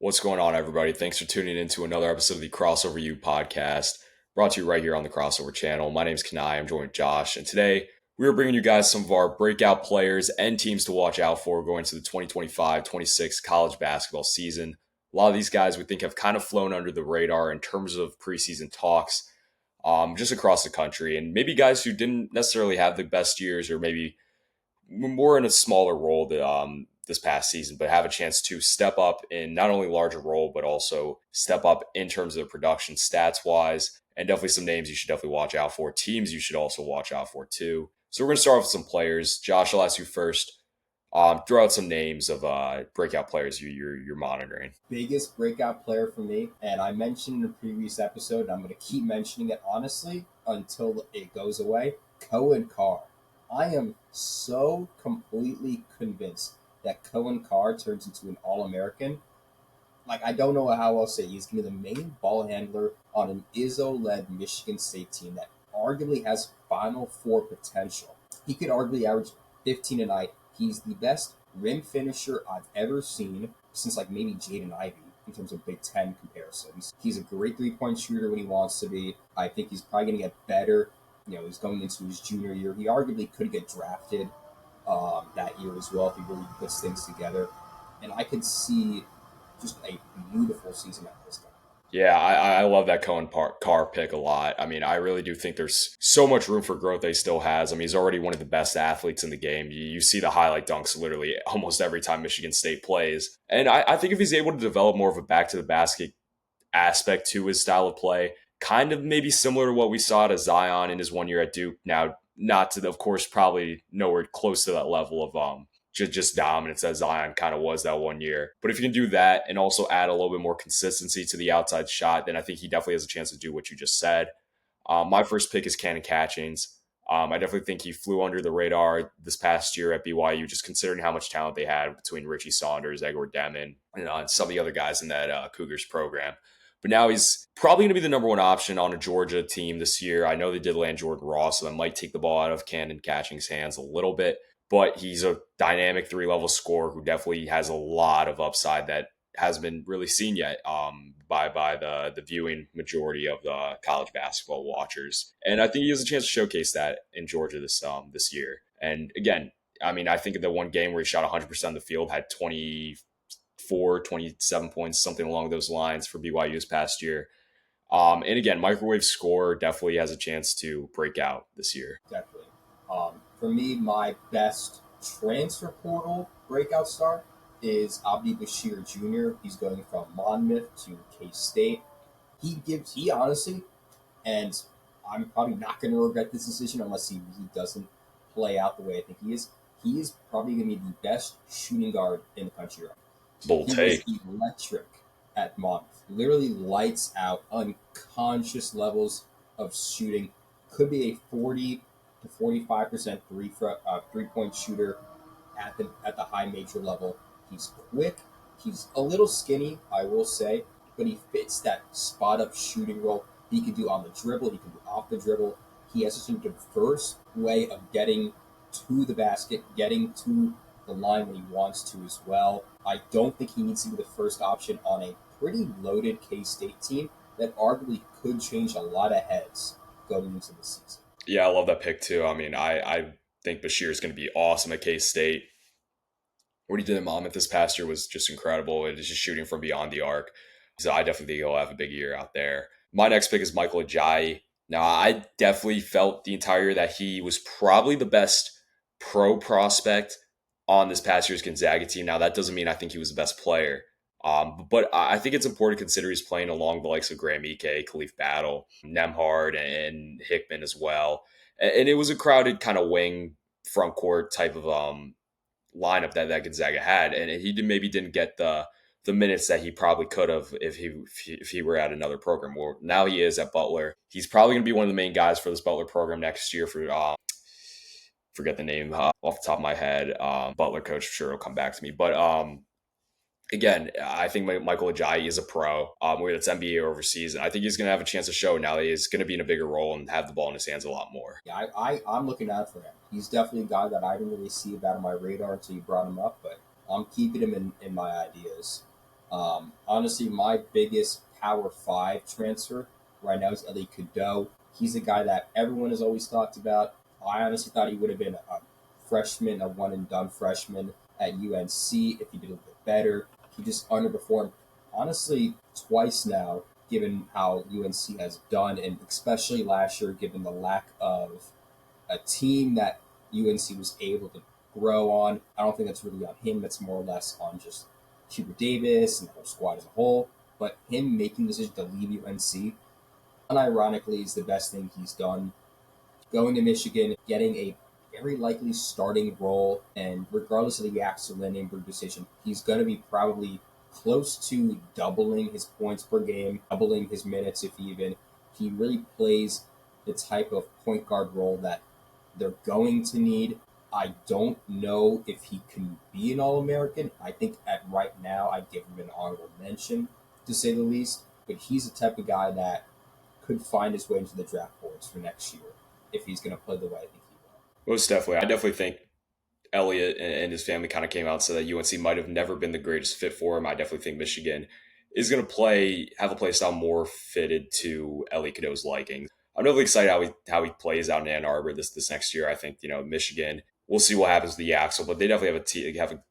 What's going on, everybody? Thanks for tuning in to another episode of the Crossover U podcast, brought to you right here on the Crossover channel. My name is Kanaye. I'm joined with Josh, and today we are bringing you guys some of our breakout players and teams to watch out for going into the 2025-26 college basketball season. A lot of these guys we think have kind of flown under the radar in terms of preseason talks, just across the country, and maybe guys who didn't necessarily have the best years or maybe more in a smaller role this past season, but have a chance to step up in not only larger role, but also step up in terms of production stats wise. And definitely some names you should definitely watch out for. Teams you should also watch out for too. So we're going to start off with some players. Josh, I'll ask you first. Throw out some names of breakout players you're monitoring. Biggest breakout player for me, and I mentioned in a previous episode, and I'm going to keep mentioning it honestly until it goes away. Cohen Carr. I am so completely convinced that Cohen Carr turns into an All-American. Like, I don't know how else to say. He's going to be the main ball handler on an Izzo-led Michigan State team that arguably has Final Four potential. He could arguably average 15 a night. He's the best rim finisher I've ever seen since like maybe Jaden Ivey in terms of Big Ten comparisons. He's a great three-point shooter when he wants to be. I think he's probably going to get better. He's going into his junior year. He arguably could get drafted that year as well if he really puts things together. And I could see just a beautiful season out of this guy. Yeah, I love that Carr pick a lot. I mean, I really do think there's so much room for growth that he still has. I mean, he's already one of the best athletes in the game. You see the highlight dunks literally almost every time Michigan State plays. And I think if he's able to develop more of a back to the basket aspect to his style of play, kind of maybe similar to what we saw to Zion in his 1 year at Duke. Now, not to, of course, probably nowhere close to that level of just dominance that Zion kind of was that 1 year. But if you can do that and also add a little bit more consistency to the outside shot, then I think he definitely has a chance to do what you just said. My first pick is Cannon Catchings. I definitely think he flew under the radar this past year at BYU, just considering how much talent they had between Richie Saunders, Edward Demon, and some of the other guys in that Cougars program. But now he's probably going to be the number one option on a Georgia team this year. I know they did land Jordan Ross, so that might take the ball out of Cannon Catching's hands a little bit. But he's a dynamic three-level scorer who definitely has a lot of upside that hasn't been really seen yet by the viewing majority of the college basketball watchers. And I think he has a chance to showcase that in Georgia this year. And again, I mean, I think in the one game where he shot 100% of the field, had 27 points, something along those lines for BYU this past year. And again, microwave scorer definitely has a chance to break out this year. Definitely. For me, my best transfer portal breakout star is Abdi Bashir Jr. He's going from Monmouth to K-State. He honestly, and I'm probably not going to regret this decision unless he doesn't play out the way I think he is probably going to be the best shooting guard in the country right now. Bold take. He was electric at Monmouth. Literally lights out, unconscious levels of shooting. Could be a 40 to 45% three-point shooter at the high major level. He's quick. He's a little skinny, I will say, but he fits that spot-up shooting role. He can do on the dribble. He can do off the dribble. He has such a diverse way of getting to the basket, getting to the line when he wants to as well. I don't think he needs to be the first option on a pretty loaded K-State team that arguably could change a lot of heads going into the season. Yeah, I love that pick too. I mean, I think Bashir is going to be awesome at K-State. What he did at Monmouth this past year was just incredible. It is just shooting from beyond the arc. So I definitely think he'll have a big year out there. My next pick is Michael Ajayi. Now, I definitely felt the entire year that he was probably the best pro prospect on this past year's Gonzaga team. Now, that doesn't mean I think he was the best player. But I think it's important to consider he's playing along the likes of Graham Ike, Khalif Battle, Nemhard, and Hickman as well. And it was a crowded kind of wing front court type of lineup that Gonzaga had. And he maybe didn't get the minutes that he probably could have if he were at another program. Well, now he is at Butler. He's probably going to be one of the main guys for this Butler program next year for forget the name off the top of my head. Butler coach, I'm sure it'll come back to me. But again, I think Michael Ajayi is a pro, whether it's NBA or overseas. And I think he's going to have a chance to show now that he's going to be in a bigger role and have the ball in his hands a lot more. Yeah, I'm looking out for him. He's definitely a guy that I didn't really see about on my radar until you brought him up, but I'm keeping him in my ideas. Honestly, my biggest Power 5 transfer right now is Ellie Cadeau. He's a guy that everyone has always talked about. I honestly thought he would have been a freshman, a one and done freshman at UNC if he did a little bit better. He just underperformed, honestly, twice now, given how UNC has done, and especially last year, given the lack of a team that UNC was able to grow on. I don't think that's really on him. That's more or less on just Hubert Davis and the whole squad as a whole. But him making the decision to leave UNC, unironically, is the best thing he's done. Going to Michigan, getting a very likely starting role, and regardless of the Axel Lindenberg decision, he's going to be probably close to doubling his points per game, doubling his minutes if even. He really plays the type of point guard role that they're going to need. I don't know if he can be an All American. I think at right now I'd give him an honorable mention, to say the least. But he's the type of guy that could find his way into the draft boards for next year if he's going to play the way I think he will. Most definitely. I definitely think Elliott and his family kind of came out and said that UNC might have never been the greatest fit for him. I definitely think Michigan is going to have a play style more fitted to Ellie Cadeau's likings. I'm really excited how he plays out in Ann Arbor this next year. I think Michigan. We'll see what happens with the Axel, but they definitely have a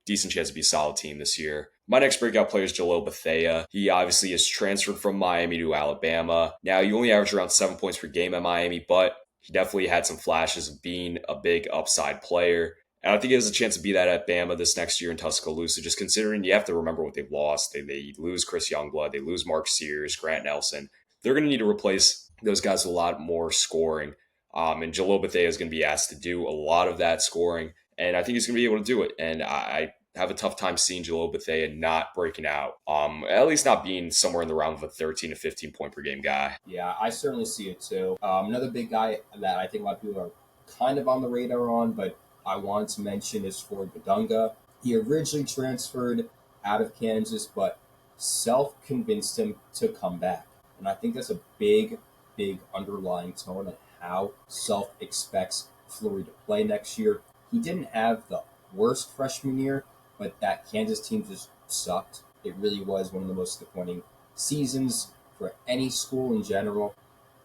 decent chance to be a solid team this year. My next breakout player is Jalil Bethea. He obviously is transferred from Miami to Alabama. Now, he only averaged around 7 points per game at Miami, but he definitely had some flashes of being a big upside player. And I think he has a chance to be that at Bama this next year in Tuscaloosa, just considering you have to remember what they've lost. They lose Chris Youngblood, they lose Mark Sears, Grant Nelson. They're going to need to replace those guys with a lot more scoring. And Jalil Bethea is going to be asked to do a lot of that scoring. And I think he's going to be able to do it. And I have a tough time seeing Jalil Bethea not breaking out. At least not being somewhere in the realm of a 13 to 15 point per game guy. Yeah, I certainly see it too. Another big guy that I think a lot of people are kind of on the radar on, but I wanted to mention is Floyd Badunga. He originally transferred out of Kansas, but self convinced him to come back. And I think that's a big, big underlying tone of how self expects Floyd to play next year. He didn't have the worst freshman year, but that Kansas team just sucked. It really was one of the most disappointing seasons for any school in general,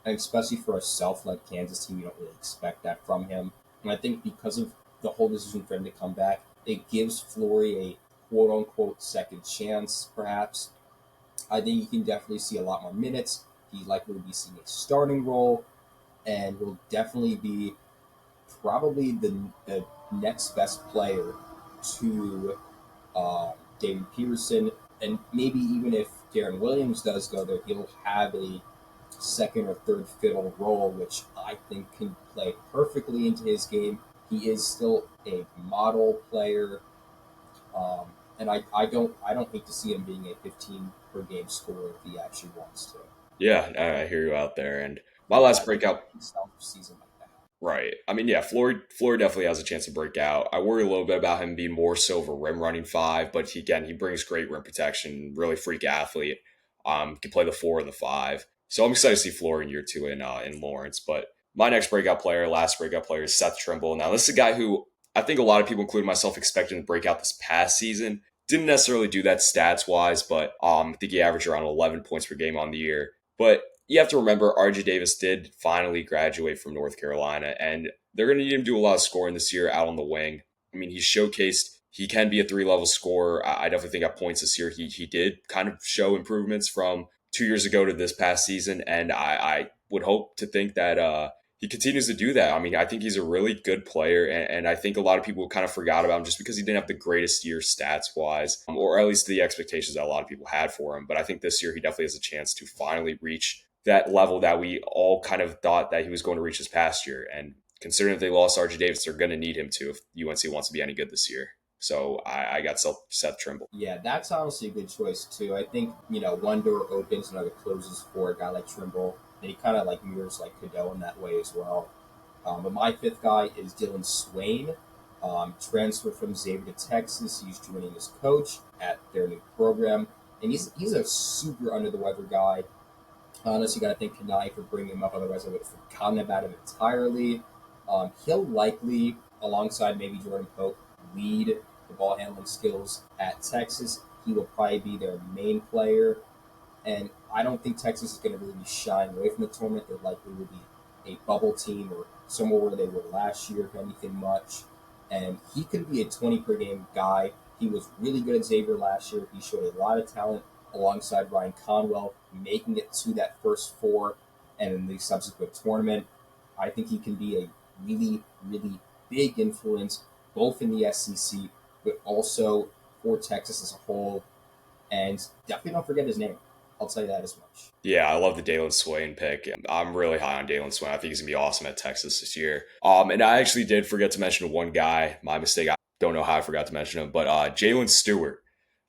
and especially for a self-led Kansas team. You don't really expect that from him. And I think because of the whole decision for him to come back, it gives Flory a quote-unquote second chance, perhaps. I think you can definitely see a lot more minutes. He's likely to be seeing a starting role, and will definitely be probably the next best player to David Peterson. And maybe even if Darren Williams does go there, he'll have a second or third fiddle role, which I think can play perfectly into his game. He is still a model player, and I don't hate to see him being a 15 per game scorer if he actually wants to. Yeah, I hear you out there. And my And last I think breakout. style of season like that. Right. I mean, yeah, Floyd definitely has a chance to break out. I worry a little bit about him being more so of a rim running five, but he brings great rim protection, really freak athlete. Can play the four or the five. So I'm excited to see Floyd in year two in Lawrence. But my last breakout player is Seth Trimble. Now, this is a guy who I think a lot of people, including myself, expected to break out this past season. Didn't necessarily do that stats wise, but I think he averaged around 11 points per game on the year. But you have to remember RJ Davis did finally graduate from North Carolina, and they're going to need him to do a lot of scoring this year out on the wing. I mean, he's showcased he can be a three-level scorer. I definitely think at points this year he did kind of show improvements from 2 years ago to this past season, and I would hope to think that he continues to do that. I mean, I think he's a really good player, and I think a lot of people kind of forgot about him just because he didn't have the greatest year stats-wise, or at least the expectations that a lot of people had for him. But I think this year he definitely has a chance to finally reach that level that we all kind of thought that he was going to reach this past year. And considering that they lost RJ Davis, they're going to need him to if UNC wants to be any good this year. So I got Seth Trimble. Yeah, that's honestly a good choice too. I think one door opens, another closes for a guy like Trimble, and he kind of like mirrors like Cadeau in that way as well. But my fifth guy is Dylan Swain, transferred from Xavier to Texas. He's joining his coach at their new program, and he's a super under the weather guy. Honestly, got to thank Kanaye for bringing him up. Otherwise, I would have forgotten about him entirely. He'll likely, alongside maybe Jordan Pope, lead the ball handling skills at Texas. he will probably be their main player. And I don't think Texas is going to really be shying away from the tournament. They're likely will be a bubble team or somewhere where they were last year, if anything much. And he could be a 20 per game guy. He was really good at Xavier last year. He showed a lot of talent alongside Ryan Conwell, making it to that first four and in the subsequent tournament. I think he can be a really, really big influence, both in the SEC, but also for Texas as a whole. And definitely don't forget his name. I'll tell you that as much. Yeah, I love the Dalen Swain pick. I'm really high on Dalen Swain. I think he's gonna be awesome at Texas this year. And I actually did forget to mention one guy. My mistake. I don't know how I forgot to mention him, but Jalen Stewart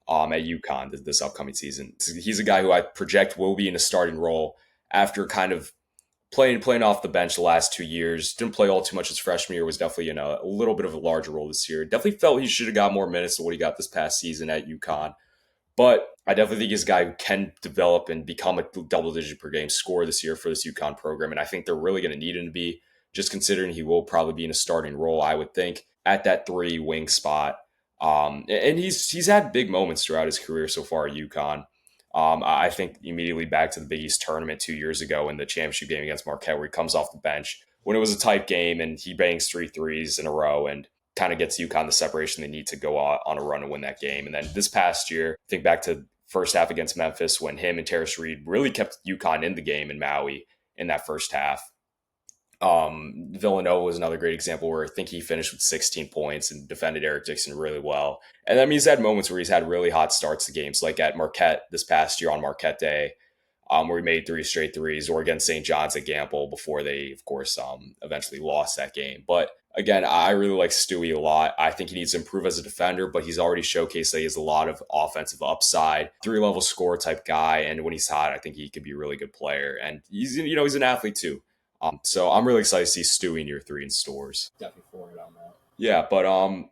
at UConn this upcoming season. He's a guy who I project will be in a starting role after kind of playing off the bench the last 2 years. Didn't play all too much his freshman year. Was definitely in a little bit of a larger role this year. Definitely felt he should have got more minutes than what he got this past season at UConn. But I definitely think he's a guy who can develop and become a double digit per game scorer this year for this UConn program. And I think they're really going to need him to be, just considering he will probably be in a starting role, I would think, at that three wing spot. And he's had big moments throughout his career so far at UConn. I think immediately back to the Big East tournament 2 years ago in the championship game against Marquette, where he comes off the bench when it was a tight game and he bangs 3 threes in a row and kind of gets UConn the separation they need to go on a run and win that game. And then this past year, think back to first half against Memphis when him and Terrace Reed really kept UConn in the game in Maui in that first half. Villanova was another great example where I think he finished with 16 points and defended Eric Dixon really well. And then he's had moments where he's had really hot starts to games, like at Marquette this past year on Marquette Day, where he made 3 straight threes, or against St. John's at Gamble before they, of course, eventually lost that game. But again, I really like Stewie a lot. I think he needs to improve as a defender, but he's already showcased that he has a lot of offensive upside, 3 level scorer type guy. And when he's hot, I think he could be a really good player. And he's an athlete too. So I'm really excited to see Stewie in year 3 in stores. Definitely for it on that. Yeah, but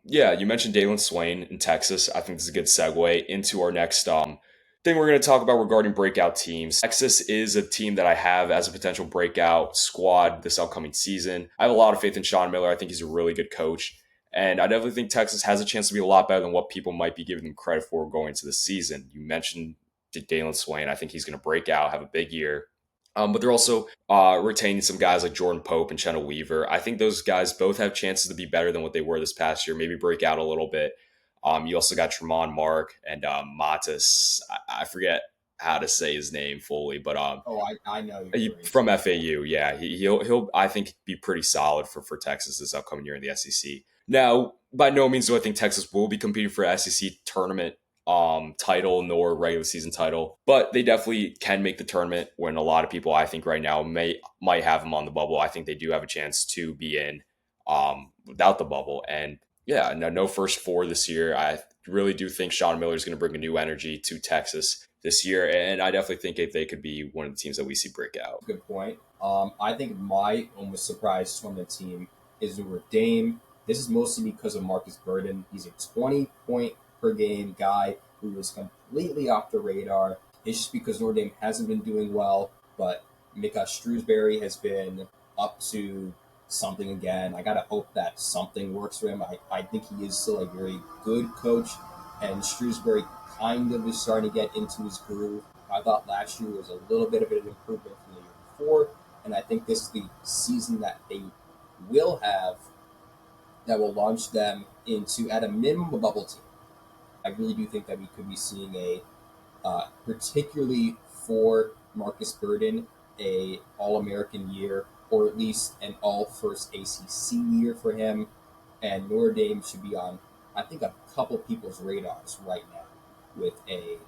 yeah, you mentioned Dalen Swain in Texas. I think this is a good segue into our next thing we're going to talk about regarding breakout teams. Texas is a team that I have as a potential breakout squad this upcoming season. I have a lot of faith in Sean Miller. I think he's a really good coach. And I definitely think Texas has a chance to be a lot better than what people might be giving them credit for going into the season. You mentioned Dalen Swain. I think he's going to break out, have a big year. But they're also retaining some guys like Jordan Pope and Chenna Weaver. I think those guys both have chances to be better than what they were this past year, maybe break out a little bit. You also got Tremont Mark and Matis. I forget how to say his name fully, but I know you're from FAU. Yeah, he'll I think be pretty solid for Texas this upcoming year in the SEC. Now, by no means do I think Texas will be competing for SEC tournament title nor regular season title, but they definitely can make the tournament when a lot of people I think right now might have them on the bubble. I think they do have a chance to be in without the bubble. And yeah, no first four this year. I really do think Sean Miller is going to bring a new energy to Texas this year, and I definitely think they could be one of the teams that we see break out. Good point. I think my almost surprise tournament team is Notre Dame. This is mostly because of Marcus Burden. He's a 20-point per game guy who was completely off the radar. It's just because Notre Dame hasn't been doing well, but Mika Shrewsbury has been up to something again. I gotta hope that something works for him. I think he is still a very good coach, and Shrewsbury kind of is starting to get into his groove. I thought last year was a little bit of an improvement from the year before, and I think this is the season that they will have that will launch them into, at a minimum, a bubble team. I really do think that we could be seeing particularly for Marcus Burden, a All-American year, or at least an all-first ACC year for him. And Notre Dame should be on, I think, a couple people's radars right now with a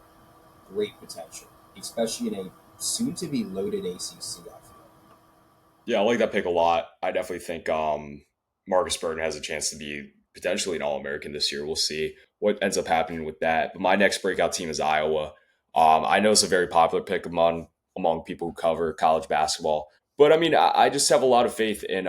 great potential, especially in a soon-to-be loaded ACC, I feel. Yeah, I like that pick a lot. I definitely think Marcus Burton has a chance to be potentially an All-American this year. We'll see what ends up happening with that. But my next breakout team is Iowa. I know it's a very popular pick among people who cover college basketball. But I mean, I just have a lot of faith in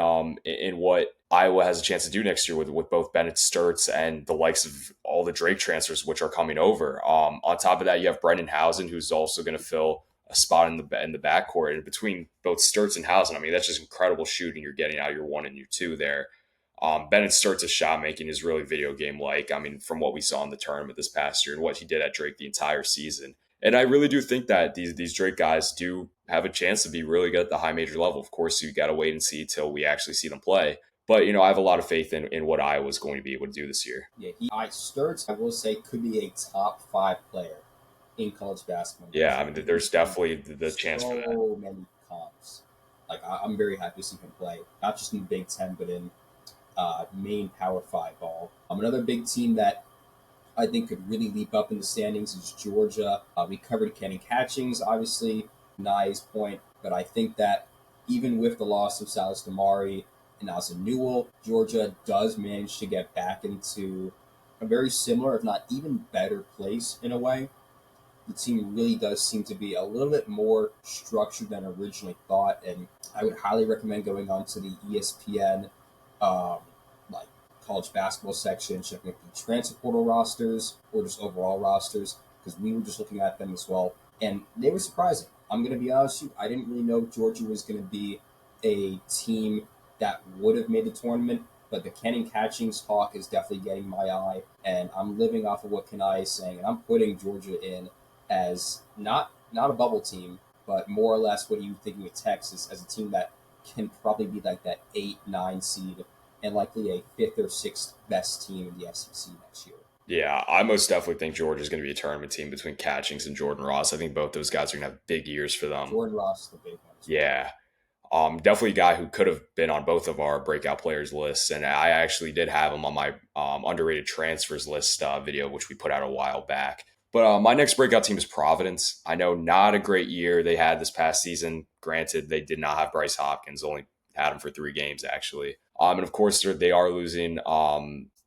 what Iowa has a chance to do next year with both Bennett Sturts and the likes of all the Drake transfers which are coming over. On top of that, you have Brendan Housen, who's also going to fill a spot in the backcourt. And between both Sturts and Housen, I mean, that's just incredible shooting you're getting out of your 1 and your 2 there. Bennett Sturtz's shot making is really video game like. I mean, from what we saw in the tournament this past year and what he did at Drake the entire season. And I really do think that these Drake guys do have a chance to be really good at the high major level. Of course, you got to wait and see till we actually see them play. But, I have a lot of faith in what Iowa's going to be able to do this year. Yeah, Sturts, I will say, could be a top 5 player in college basketball. Yeah, I mean, there's definitely the chance for that. So many comps. Like, I'm very happy to see him play, not just in the Big Ten, but in main Power 5 ball. Another big team that I think could really leap up in the standings is Georgia. We covered Kenny Catchings, obviously, Kanaye's point, but I think that even with the loss of Salas Damari and Asa Newell, Georgia does manage to get back into a very similar, if not even better place in a way. The team really does seem to be a little bit more structured than originally thought, and I would highly recommend going on to the ESPN like college basketball section, checking out the transfer portal rosters or just overall rosters, because we were just looking at them as well, and they were surprising. I'm going to be honest with you, I didn't really know Georgia was going to be a team that would have made the tournament, but the Kenny Catchings talk is definitely getting my eye, and I'm living off of what Kanaye is saying, and I'm putting Georgia in as not a bubble team, but more or less what are you thinking with Texas as a team that can probably be like that 8-9 seed and likely a 5th or 6th best team in the SEC next year. Yeah, I most definitely think Georgia's going to be a tournament team between Catchings and Jordan Ross. I think both those guys are going to have big years for them. Jordan Ross is the big one. Yeah. Definitely a guy who could have been on both of our breakout players lists, and I actually did have him on my underrated transfers list video, which we put out a while back. But my next breakout team is Providence. I know not a great year they had this past season. Granted, they did not have Bryce Hopkins; only had him for 3 games actually. And of course, they are losing.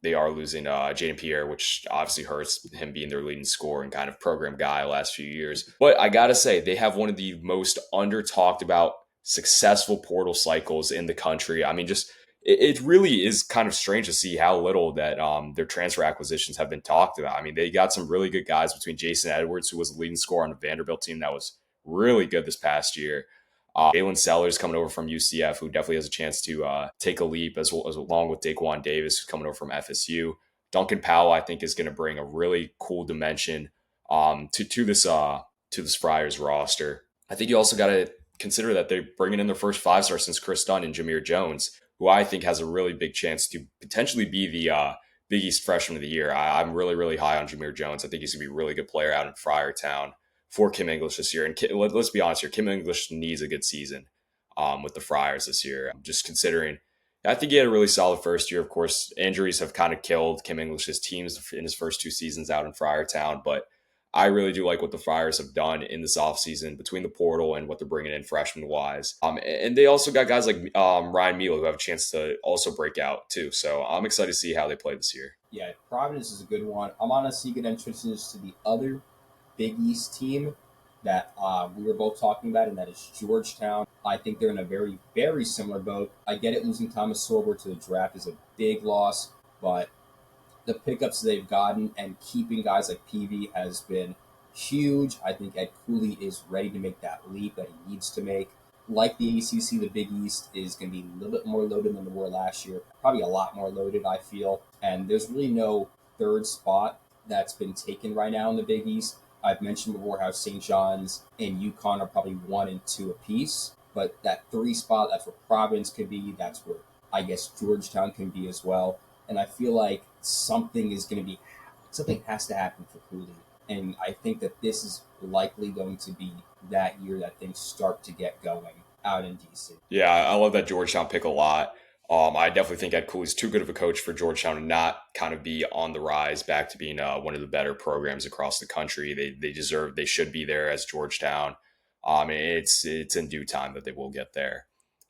They are losing Jaden Pierre, which obviously hurts him being their leading scorer and kind of program guy last few years. But I gotta say, they have one of the most under talked about successful portal cycles in the country. I mean, just it really is kind of strange to see how little that their transfer acquisitions have been talked about. I mean, they got some really good guys between Jason Edwards, who was the leading scorer on the Vanderbilt team that was really good this past year. Jalen Sellers coming over from UCF, who definitely has a chance to take a leap, as well as along with Daquan Davis, who's coming over from FSU. Duncan Powell, I think, is going to bring a really cool dimension to this Friars roster. I think you also got to consider that they're bringing in their first 5-star since Chris Dunn and Jameer Jones, who I think has a really big chance to potentially be the Big East Freshman of the Year. I'm really, really high on Jameer Jones. I think he's going to be a really good player out in Friartown for Kim English this year. And let's be honest here, Kim English needs a good season with the Friars this year. Just considering, I think he had a really solid first year. Of course, injuries have kind of killed Kim English's teams in his first 2 seasons out in Friartown, but I really do like what the Friars have done in this offseason between the portal and what they're bringing in freshman-wise. And they also got guys like Ryan Milo who have a chance to also break out too. So I'm excited to see how they play this year. Yeah, Providence is a good one. I'm honestly going to introduce to the other Big East team that we were both talking about, and that is Georgetown. I think they're in a very, very similar boat. I get it, losing Thomas Sorber to the draft is a big loss, but the pickups they've gotten and keeping guys like Peavy has been huge. I think Ed Cooley is ready to make that leap that he needs to make. Like the ACC, the Big East is going to be a little bit more loaded than they were last year. Probably a lot more loaded, I feel. And there's really no third spot that's been taken right now in the Big East. I've mentioned before how St. John's and UConn are probably 1 and 2 apiece. But that 3 spot, that's where Providence could be. That's where I guess Georgetown can be as well. And I feel like something has to happen for Cooley. And I think that this is likely going to be that year that things start to get going out in DC. Yeah, I love that Georgetown pick a lot. I definitely think Ed Cooley's too good of a coach for Georgetown to not kind of be on the rise back to being one of the better programs across the country. They should be there as Georgetown. It's in due time that they will get there.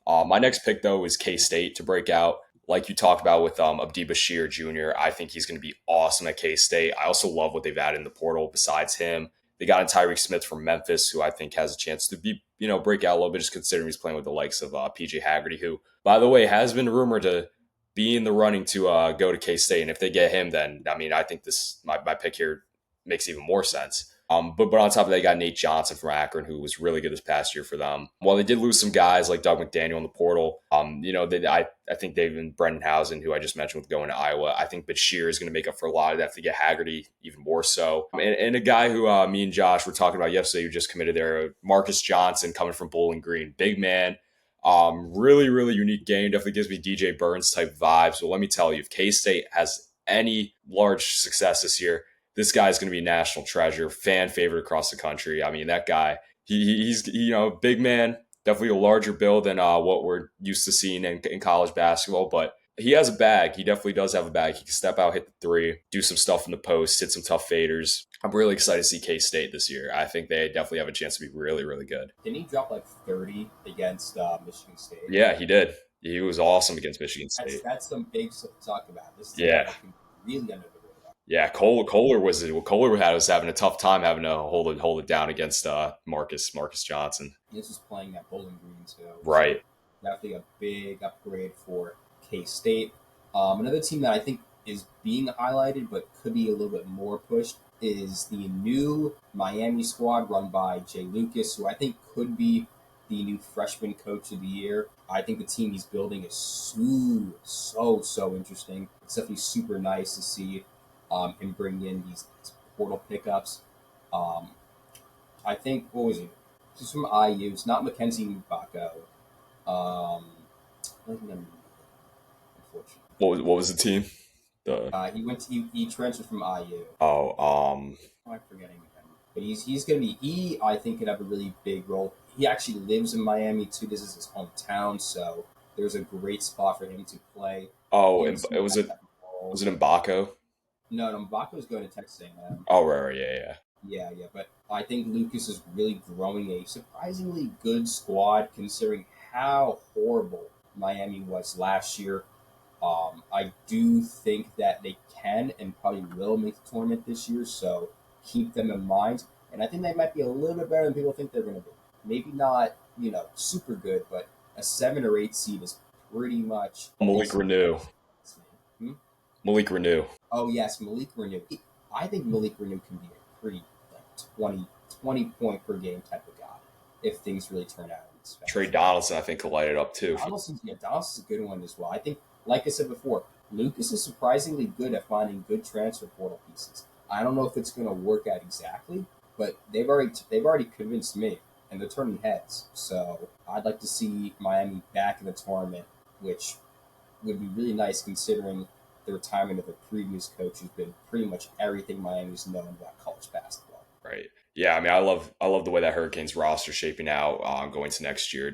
My next pick, though, is K-State to break out. Like you talked about with Abdi Bashir Jr., I think he's going to be awesome at K-State. I also love what they've added in the portal besides him. They got in Tyreek Smith from Memphis, who I think has a chance to break out a little bit, just considering he's playing with the likes of PJ Haggerty, who, by the way, has been rumored to be in the running to go to K-State. And if they get him, then, I mean, I think my pick here makes even more sense. But on top of that, you got Nate Johnson from Akron, who was really good this past year for them. While they did lose some guys like Doug McDaniel in the portal, I think they've been Brendenhausen, who I just mentioned with going to Iowa. I think Bashir is going to make up for a lot of that to get Haggerty even more so. And a guy who me and Josh were talking about yesterday who just committed there, Marcus Johnson coming from Bowling Green. Big man. Really, really unique game. Definitely gives me DJ Burns type vibes. But let me tell you, if K-State has any large success this year, this guy's going to be a national treasure, fan favorite across the country. I mean, that guy, he's big man, definitely a larger build than what we're used to seeing in college basketball, but he has a bag. He definitely does have a bag. He can step out, hit the three, do some stuff in the post, hit some tough faders. I'm really excited to see K-State this year. I think they definitely have a chance to be really, really good. Didn't he drop like 30 against Michigan State? Yeah, he did. He was awesome against Michigan That's State. that's some big stuff to talk about. This is a guy Yeah. that can really under the radar. Yeah, Kohler was having a tough time having to hold it down against Marcus Johnson. This is playing at Bowling Green too. So Right. definitely a big upgrade for K State. Another team that I think is being highlighted but could be a little bit more pushed is the new Miami squad run by Jay Lucas, who I think could be the new freshman coach of the year. I think the team he's building is so interesting. It's definitely super nice to see him bring in these portal pickups. Um, I think, what was it? He's from IU. It's not Mackenzie Mbako. I think I'm unfortunately. What was the team? The He transferred from IU. oh I'm forgetting him, but he's gonna be I think could have a really big role. He actually lives in Miami too. This is his hometown, so there's a great spot for him to play. oh In and some it of was that it type of role. was it Mbako? No, Mbako's going to Texas A&M. Oh right, yeah. Yeah, but I think Lucas is really growing a surprisingly good squad considering how horrible Miami was last year. I do think that they can and probably will make the tournament this year, so keep them in mind. And I think they might be a little bit better than people think they're going to be. Maybe not, super good, but a 7 or 8 seed is pretty much Malik Renew. Hmm? Malik Renew. Oh yes, Malik Renew. I think Malik Renew can be a pretty like 20 point per game type of guy if things really turn out in this Trey fashion. Donaldson, I think, could light it up too. Donaldson's a good one as well. I think, like I said before, Lucas is surprisingly good at finding good transfer portal pieces. I don't know if it's going to work out exactly, but they've already convinced me, and they're turning heads. So I'd like to see Miami back in the tournament, which would be really nice considering the retirement of the previous coach, who's been pretty much everything Miami's known about college basketball. Right. Yeah, I mean, I love the way that Hurricanes roster is shaping out going to next year.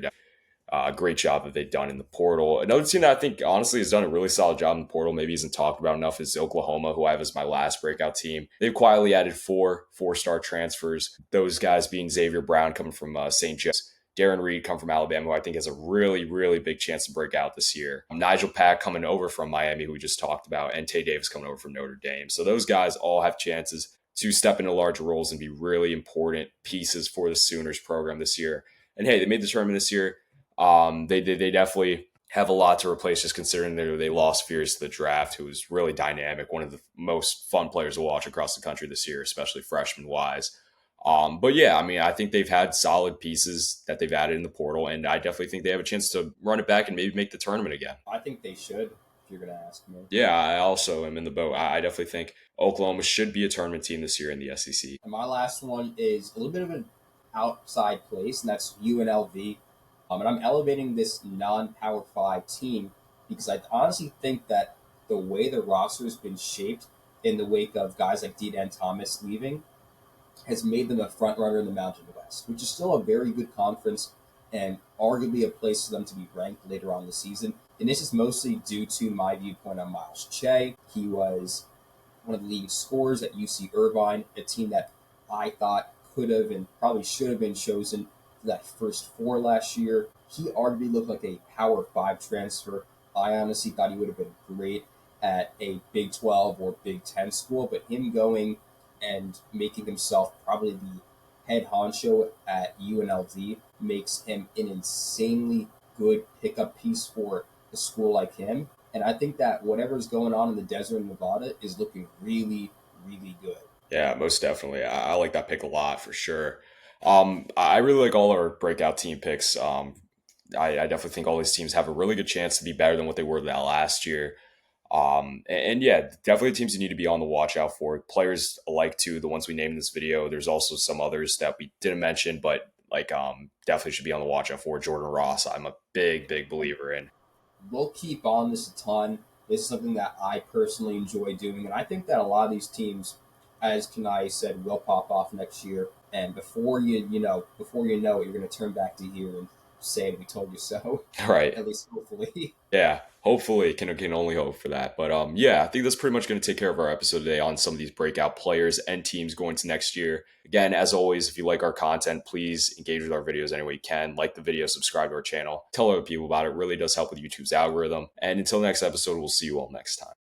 Great job that they've done in the portal. Another team that I think honestly has done a really solid job in the portal, maybe isn't talked about enough, is Oklahoma, who I have as my last breakout team. They've quietly added four-star transfers. Those guys being Xavier Brown coming from St. Joe's, Darren Reed come from Alabama, who I think has a really, really big chance to break out this year. Nigel Pack coming over from Miami, who we just talked about, and Tay Davis coming over from Notre Dame. So those guys all have chances to step into larger roles and be really important pieces for the Sooners program this year. And hey, they made the tournament this year. They definitely have a lot to replace, just considering they lost Fears to the draft, who was really dynamic, one of the most fun players to watch across the country this year, especially freshman wise. But yeah, I mean, I think they've had solid pieces that they've added in the portal, and I definitely think they have a chance to run it back and maybe make the tournament again. I think they should, if you're going to ask me. Yeah, I also am in the boat. I definitely think Oklahoma should be a tournament team this year in the SEC. And my last one is a little bit of an outside place, and that's UNLV. And I'm elevating this non-Power 5 team because I honestly think that the way the roster has been shaped in the wake of guys like D-Dan Thomas leaving has made them a front runner in the Mountain West, which is still a very good conference and arguably a place for them to be ranked later on in the season. And this is mostly due to my viewpoint on Miles Che. He was one of the leading scorers at UC Irvine, a team that I thought could have and probably should have been chosen for that first 4 last year. He arguably looked like a Power 5 transfer. I honestly thought he would have been great at a Big 12 or Big 10 school, but him going and making himself probably the head honcho at UNLV makes him an insanely good pickup piece for a school like him. And I think that whatever's going on in the desert in Nevada is looking really, really good. Yeah, most definitely. I like that pick a lot for sure. I really like all our breakout team picks. I definitely think all these teams have a really good chance to be better than what they were that last year. And yeah, definitely teams you need to be on the watch out for. Players alike too, the ones we named in this video. There's also some others that we didn't mention, but like definitely should be on the watch out for. Jordan Ross, I'm a big believer in. We'll keep on this a ton. This is something that I personally enjoy doing, and I think that a lot of these teams, as Kanaye said, will pop off next year. And before you know it, you're going to turn back to here and say, "We told you so." Right. At least hopefully. Yeah, hopefully can only hope for that. But yeah, I think that's pretty much going to take care of our episode today on some of these breakout players and teams going to next year. Again, as always, if you like our content, please engage with our videos any way you can. Like the video, subscribe to our channel, tell other people about it. It really does help with YouTube's algorithm. And until next episode, we'll see you all next time.